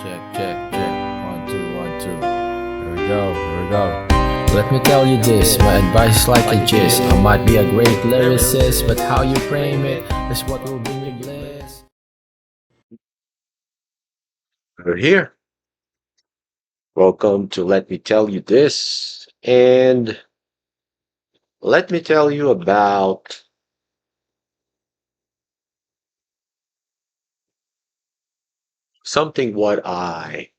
Check, check, check. One, two, one, two. Here we go, here we go. Let me tell you this, my advice is like a gist. I might be a great lyricist, but how you frame it is what will bring you bliss. We're here. Welcome to Let Me Tell You This. And let me tell you about something what I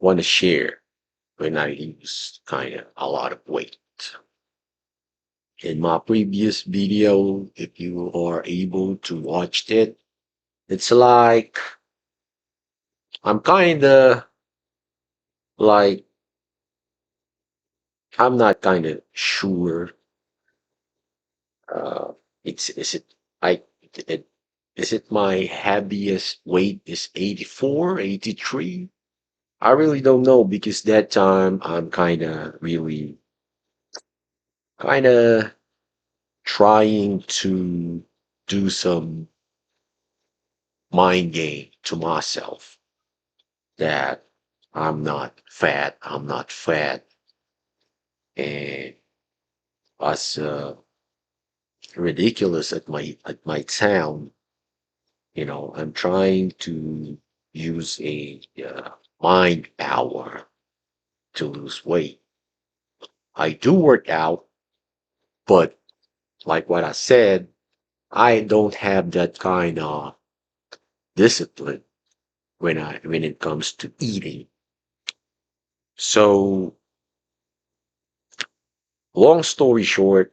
want to share when I lose kind of a lot of weight. In my previous video, if you are able to watch it, it's like I'm kind of like I'm not kind of sure. Uh, it's is it I it, is it my heaviest weight is 84, 83? I really don't know because that time I'm kind of trying to do some mind game to myself that I'm not fat, and as ridiculous at my sound, I'm trying to use a mind power to lose weight. I do work out, but like what I said, I don't have that kind of discipline when it comes to eating. So, long story short,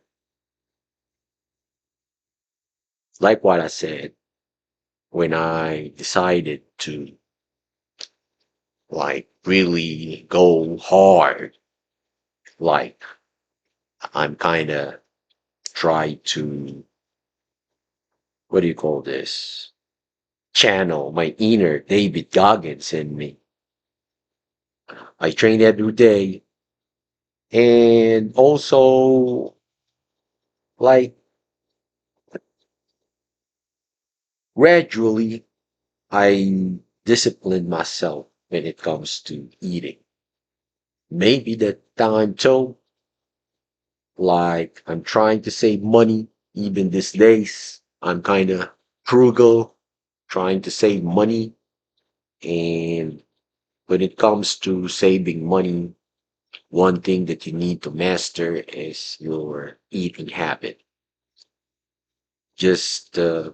like what I said, when I decided to like really go hard, like I'm kind of try to, what do you call this? Channel my inner David Goggins in me. I train every day, and also like gradually I discipline myself when it comes to eating. Maybe that time too, like I'm trying to save money even these days. I'm kind of frugal, trying to save money. And when it comes to saving money, one thing that you need to master is your eating habit. Just a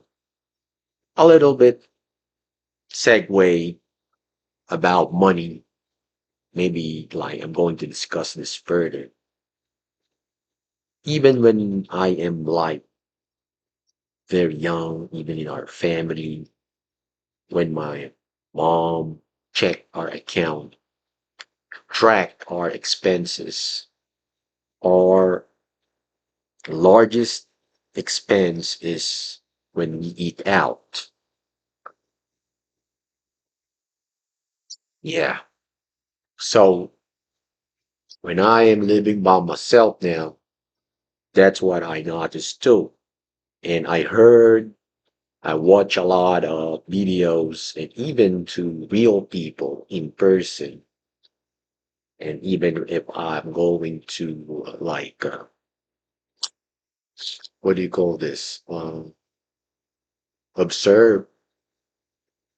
little bit segue about money. Maybe like I'm going to discuss this further. Even when I am like very young, even in our family, when my mom checked our account, track our expenses, our largest expense is when we eat out. Yeah. So when I am living by myself now, that's what I noticed too. And I watch a lot of videos and even to real people in person. And even if I'm going to what do you call this? Observe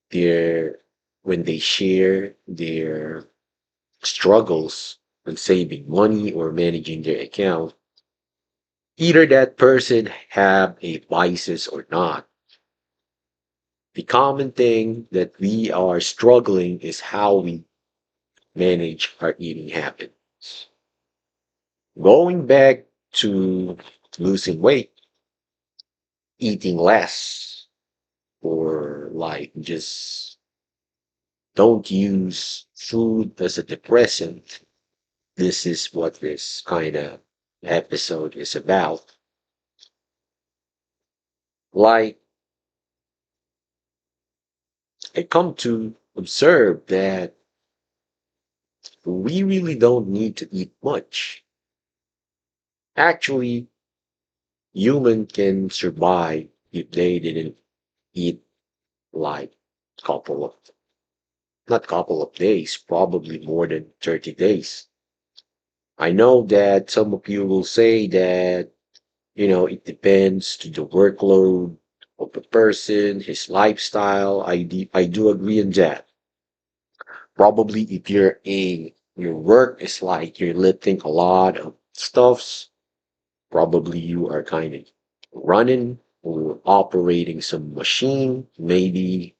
their when they share their struggles on saving money or managing their account, either that person have a vices or not. The common thing that we are struggling is how we manage our eating habits. Going back to losing weight, eating less, or like just don't use food as a depressant. This is what this kind of episode is about. Like, I come to observe that we really don't need to eat much. Actually, human can survive if they didn't eat like couple of not couple of days, probably more than 30 days. I know that some of you will say that, it depends to the workload of the person, his lifestyle. I do agree on that. Probably if your work is like you're lifting a lot of stuffs, probably you are kind of running or operating some machine. Maybe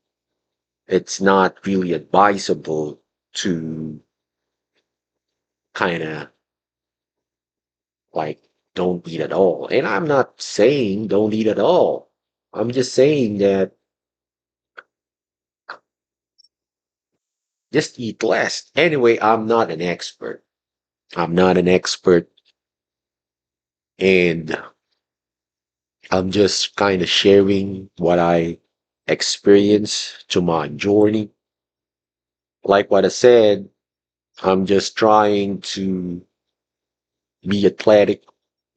it's not really advisable to kind of like don't eat at all. And I'm not saying don't eat at all. I'm just saying that just eat less. Anyway, I'm not an expert. I'm not an expert, and I'm just kind of sharing what I experienced to my journey. Like what I said, I'm just trying to be athletic,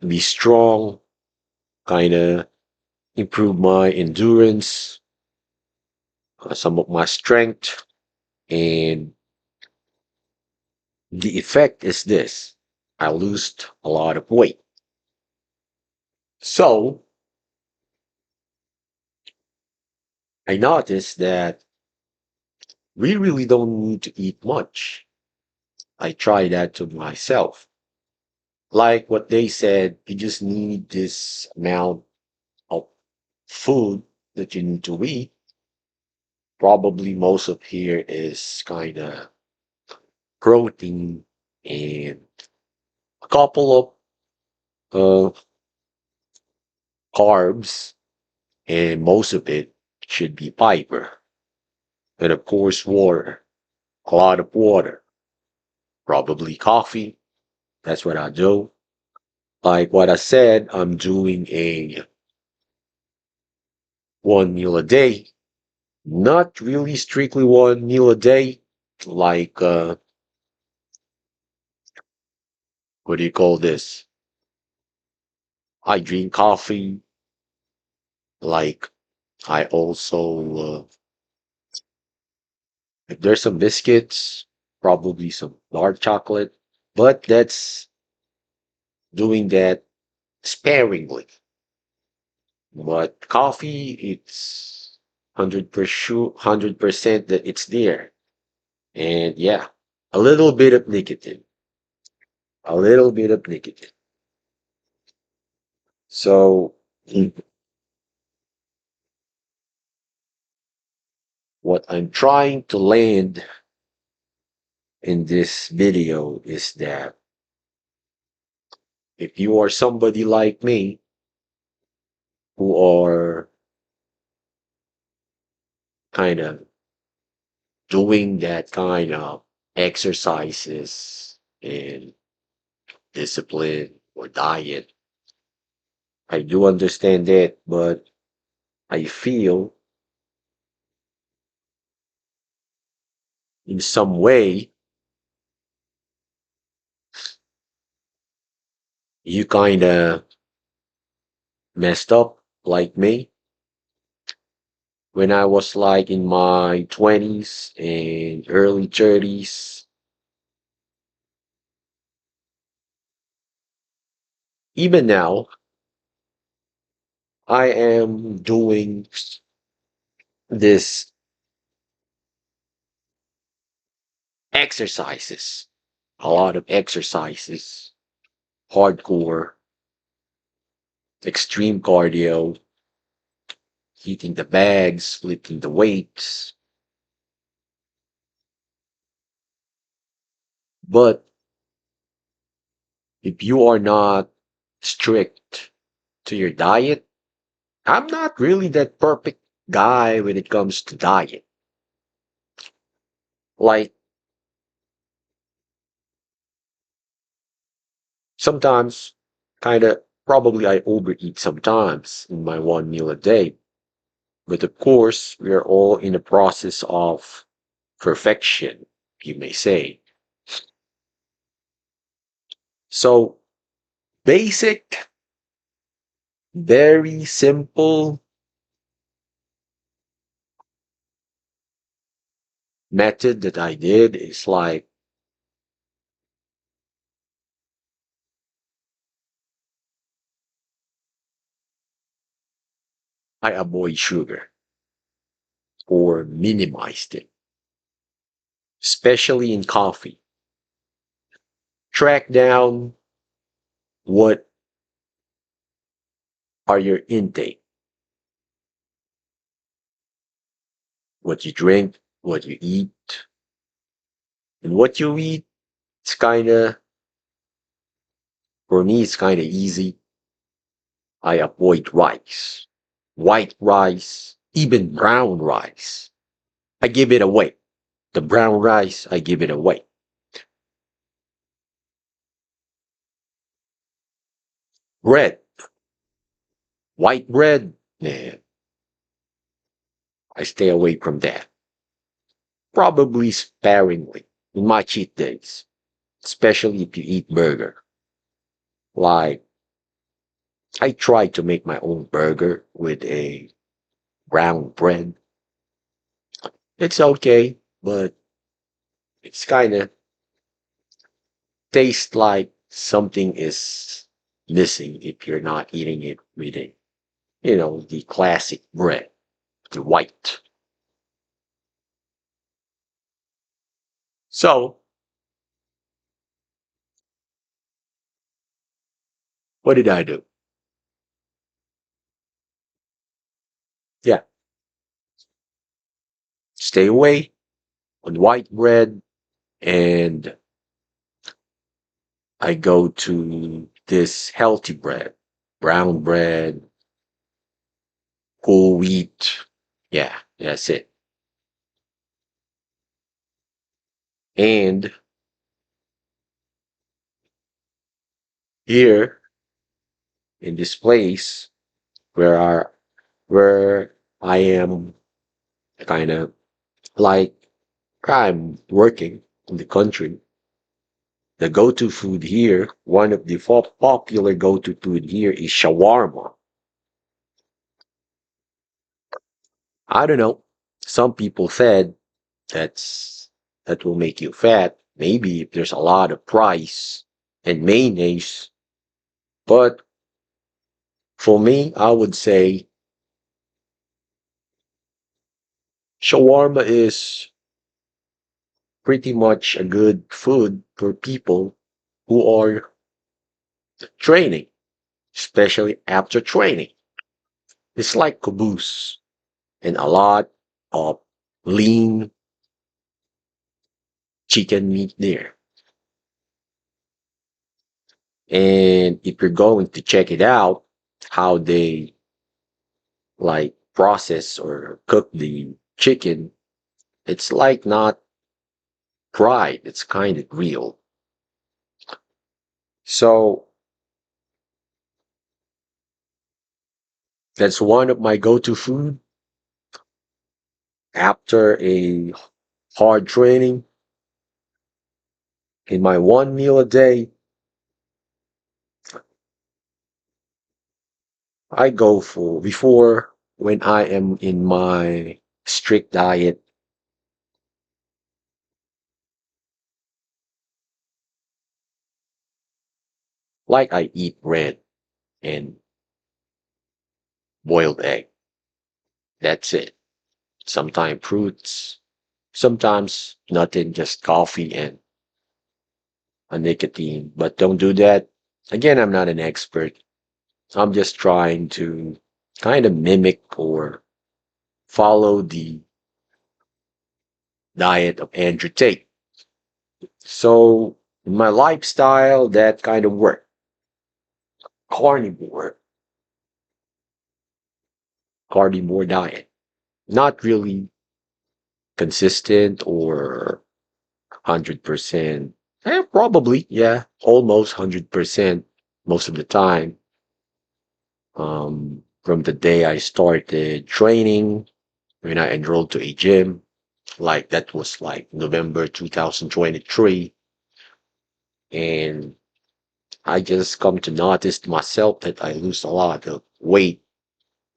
be strong, kind of improve my endurance, some of my strength, and the effect is this: I lost a lot of weight. So I noticed that we really don't need to eat much. I try that to myself. Like what they said, you just need this amount of food that you need to eat. Probably most of here is kind of protein and a couple of carbs, and most of it should be fiber. And of course, water, a lot of water, probably coffee. That's what I do. Like what I said, I'm doing a one meal a day, not really strictly one meal a day. Like, what do you call this? I drink coffee. Like, I also, if there's some biscuits, probably some dark chocolate, but that's doing that sparingly. But coffee, it's 100% that it's there. And yeah, a little bit of nicotine, a little bit of nicotine. So what I'm trying to land in this video is that if you are somebody like me who are kind of doing that kind of exercises and discipline or diet, I do understand that, but I feel in some way you kind of messed up like me when I was like in my 20s and early 30s. Even now, I am doing this exercises, a lot of exercises, hardcore, extreme cardio, hitting the bags, lifting the weights. But if you are not strict to your diet, I'm not really that perfect guy when it comes to diet. Like sometimes, kind of, probably I overeat sometimes in my one meal a day. But of course, we are all in the process of perfection, you may say. So, basic, very simple method that I did is like I avoid sugar or minimized it, especially in coffee. Track down what are your intake, what you drink, what you eat, and what you eat. It's kind of For me. It's kind of easy. I avoid rice, white rice, even brown rice. I give it away. The brown rice, I give it away. Bread, white bread, nah, I stay away from that. Probably sparingly in my cheat days, especially if you eat burger. Like, I try to make my own burger with a brown bread. It's okay, but it's kind of tastes like something is missing if you're not eating it with a, the classic bread, the white. So, what did I do? Yeah, stay away on white bread, and I go to this healthy bread, brown bread, whole wheat. Yeah, that's it. And here in this place where our where I am kind of like I'm working in the country, the go-to food here, one of the popular go-to food here is shawarma. I don't know. Some people said that will make you fat. Maybe if there's a lot of rice and mayonnaise. But for me, I would say shawarma is pretty much a good food for people who are training, especially after training. It's like caboose and a lot of lean chicken meat there. And if you're going to check it out, how they like process or cook the chicken, it's like not fried, it's kind of grilled. So that's one of my go-to food after a hard training. In my one meal a day, I go for before when I am in my strict diet, like I eat bread and boiled egg. That's it. Sometimes fruits, sometimes nothing, just coffee and a nicotine. But don't do that. Again, I'm not an expert. I'm just trying to kind of mimic or follow the diet of Andrew Tate. So in my lifestyle, that kind of worked. Carnivore, carnivore diet. Not really consistent or 100%. Probably, yeah, almost 100% most of the time. From the day I started training, when I enrolled to a gym, like that was like November 2023. And I just come to notice myself that I lose a lot of weight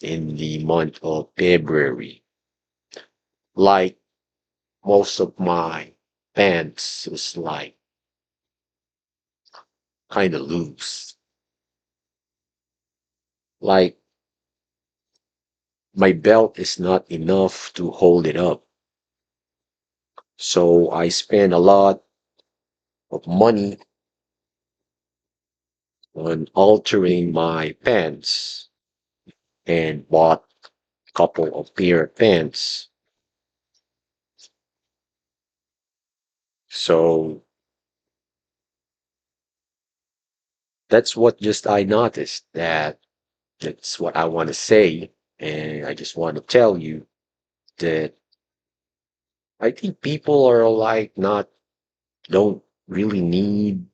in the month of February. Like most of my pants is like kind of loose. Like my belt is not enough to hold it up. So I spend a lot of money on altering my pants and bought a couple of pair of pants. So that's what just I noticed that that's what I want to say. And I just want to tell you that I think people are like not, don't really need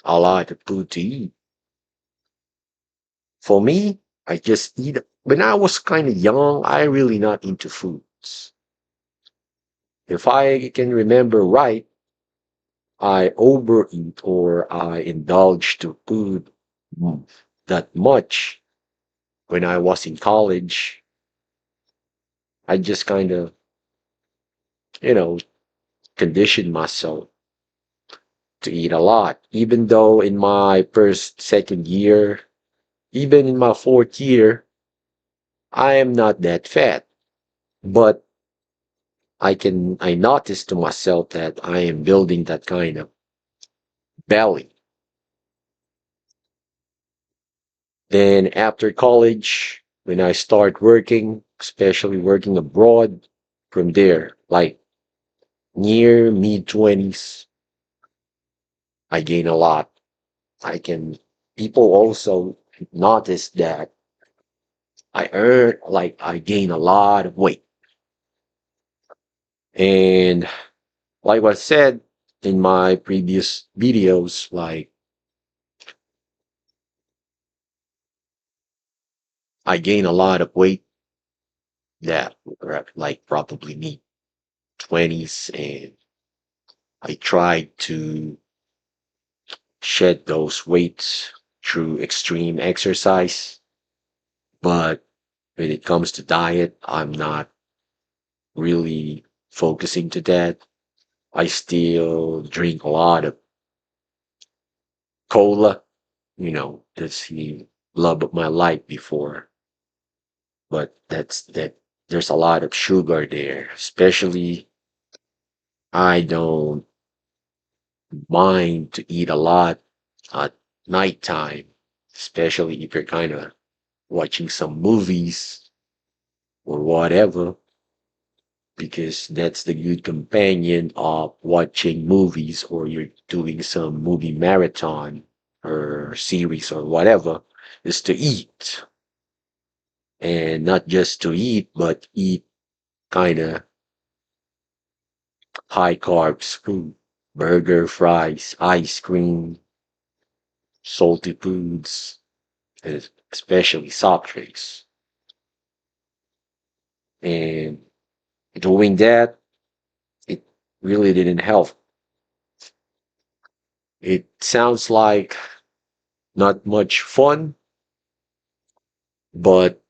a lot of food to eat. For me, I just eat. When I was kind of young, I really not into foods. If I can remember right, I overeat or I indulge to food mm, that much when I was in college. I just kind of, you know, conditioned myself to eat a lot, even though in my first, second year, even in my fourth year, I am not that fat. But I noticed to myself that I am building that kind of belly. Then after college, when I start working, especially working abroad, from there, like near mid 20s, I gain a lot. I can, people also notice that I gain a lot of weight. And like what I said in my previous videos, like I gain a lot of weight that were like probably mid 20s, and I tried to shed those weights through extreme exercise. But when it comes to diet, I'm not really focusing to that. I still drink a lot of cola, that's the love of my life before. But there's a lot of sugar there, especially I don't mind to eat a lot at nighttime, especially if you're kind of watching some movies or whatever, because that's the good companion of watching movies, or you're doing some movie marathon or series or whatever, is to eat. And not just to eat, but eat kind of high carbs food, burger, fries, ice cream, salty foods, and especially soft drinks. And doing that, it really didn't help. It sounds like not much fun, but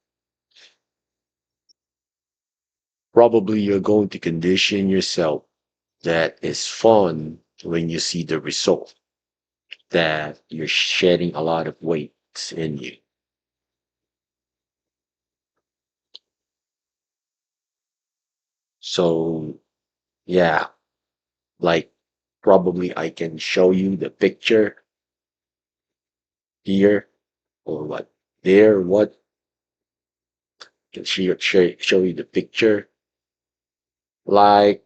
probably you're going to condition yourself that it's fun when you see the result, that you're shedding a lot of weight in you. So, yeah, like probably I can show you the picture here, or what there, what can show you the picture. Like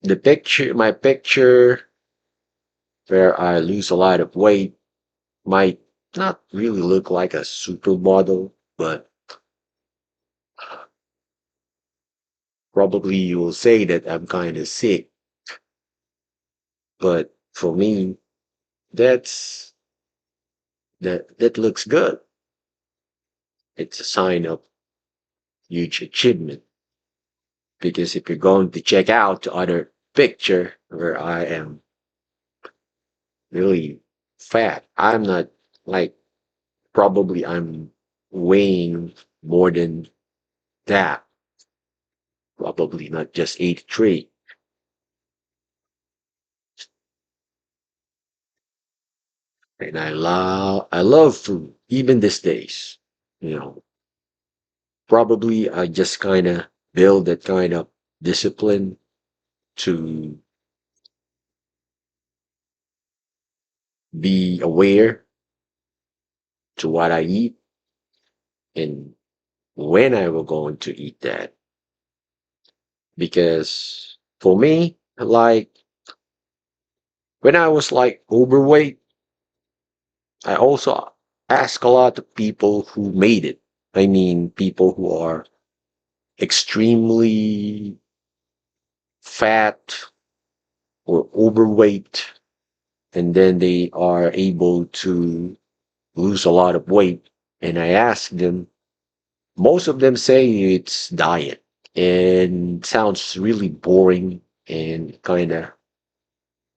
the picture, my picture where I lose a lot of weight might not really look like a supermodel, but probably you will say that I'm kind of sick. But for me, that's that looks good. It's a sign of huge achievement, because if you're going to check out the other picture where I am really fat, I'm not, like, probably I'm weighing more than that. probably not just 83. And I love food, even these days. You know, probably I just kind of build that kind of discipline to be aware to what I eat and when I will going to eat that. Because for me, like when I was like overweight, I also ask a lot of people who made it. I mean, people who are extremely fat or overweight, and then they are able to lose a lot of weight. And I ask them, most of them say it's diet and sounds really boring and kind of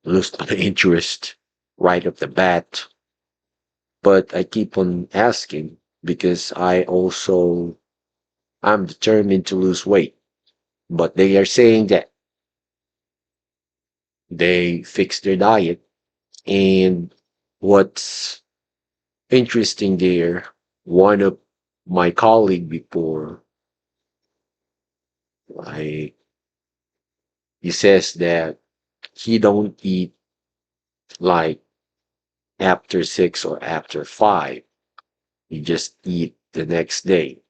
lose my interest right off the bat. But I keep on asking because I'm determined to lose weight. But they are saying that they fix their diet. And what's interesting there, one of my colleague before, I he says that he don't eat like after 6 or after 5. He just eat the next day.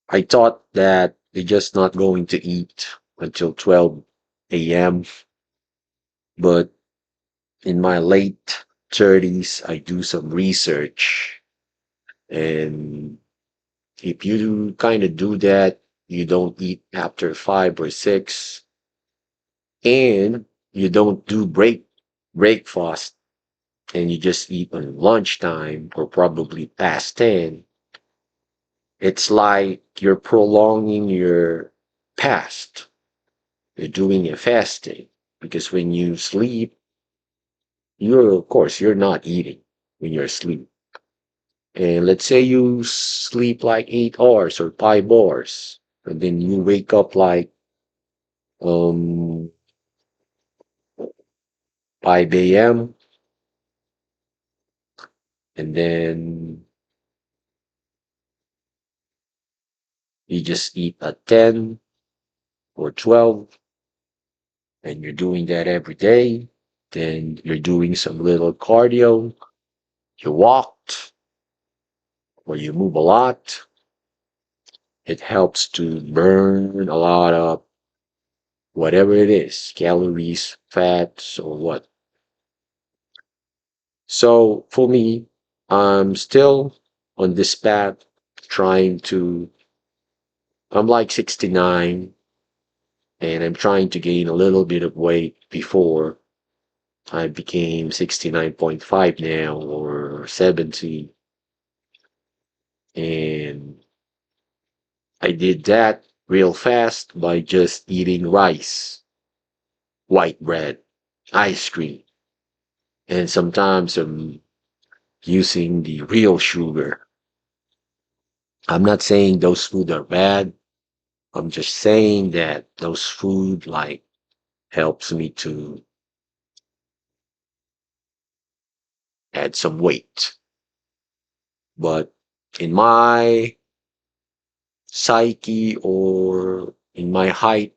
I thought that they're just not going to eat until 12 a.m. But in my late 30s, I do some research. And if you kind of do that, you don't eat after 5 or 6, and you don't do breakfast, and you just eat on lunchtime or probably past 10, it's like you're prolonging your past. You're doing a fasting because when you sleep, of course, you're not eating when you're asleep. And let's say you sleep like 8 hours or 5 hours, and then you wake up like um 5 a.m. and then you just eat at 10 or 12, and you're doing that every day. Then you're doing some little cardio. You walked or you move a lot. It helps to burn a lot of whatever it is, calories, fats, or what. So for me, I'm still on this path trying to, I'm like 69 and I'm trying to gain a little bit of weight before I became 69.5 now or 70. And I did that real fast by just eating rice, white bread, ice cream, and sometimes I'm using the real sugar. I'm not saying those food are bad. I'm just saying that those food like helps me to add some weight. But in my psyche or in my height,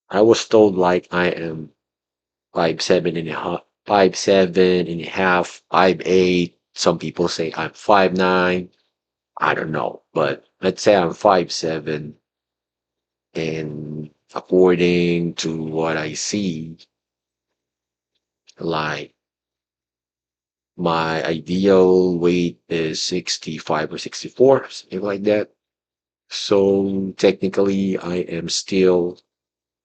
I was told like I am 5'7" and a half, 5'7" and a half, 5'8". Some people say I'm 5'9". I don't know, but let's say I'm 5'7", and according to what I see, like my ideal weight is 65 or 64, something like that. So technically, I am still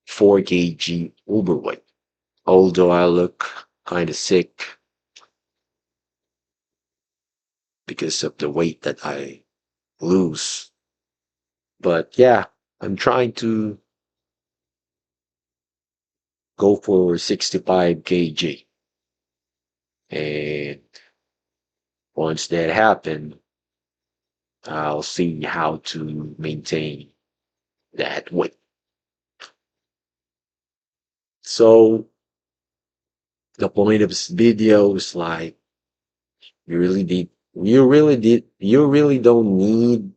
4 kg overweight, although I look kind of sick because of the weight that I lose. But yeah, I'm trying to go for 65 kg. And once that happens, I'll see how to maintain that weight. So the point of this video is like you really don't need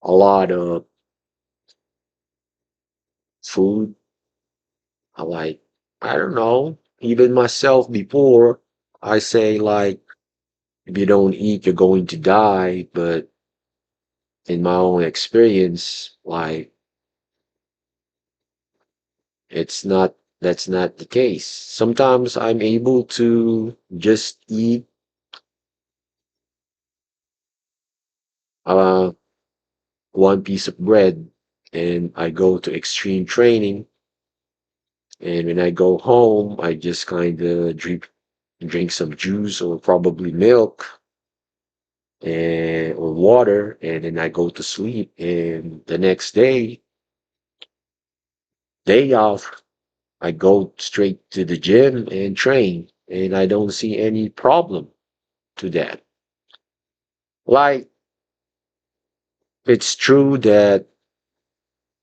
a lot of food. I like, I don't know, even myself before I say like, if you don't eat, you're going to die. But in my own experience, like, it's not, that's not the case. Sometimes I'm able to just eat uh, one piece of bread and I go to extreme training. And when I go home, I just kind of drink some juice or probably milk and or water, and then I go to sleep. And the next day, day off, I go straight to the gym and train, and I don't see any problem to that. Like, it's true that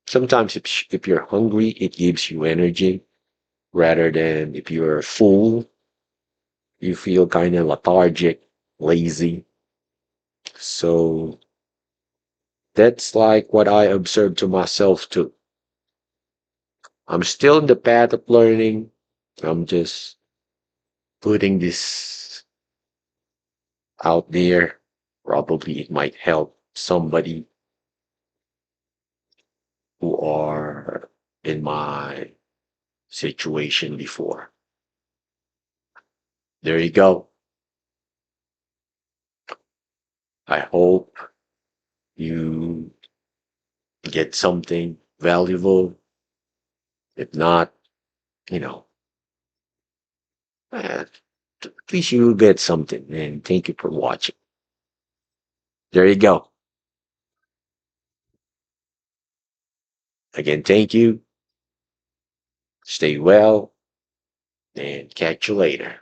sometimes if you're hungry, it gives you energy rather than if you're full, you feel kind of lethargic, lazy. So that's like what I observed to myself too. I'm still in the path of learning. I'm just putting this out there. Probably it might help somebody who are in my situation before. There you go. I hope you get something valuable. If not, you know, at least you get something. And thank you for watching. There you go. Again, thank you. Stay well and catch you later.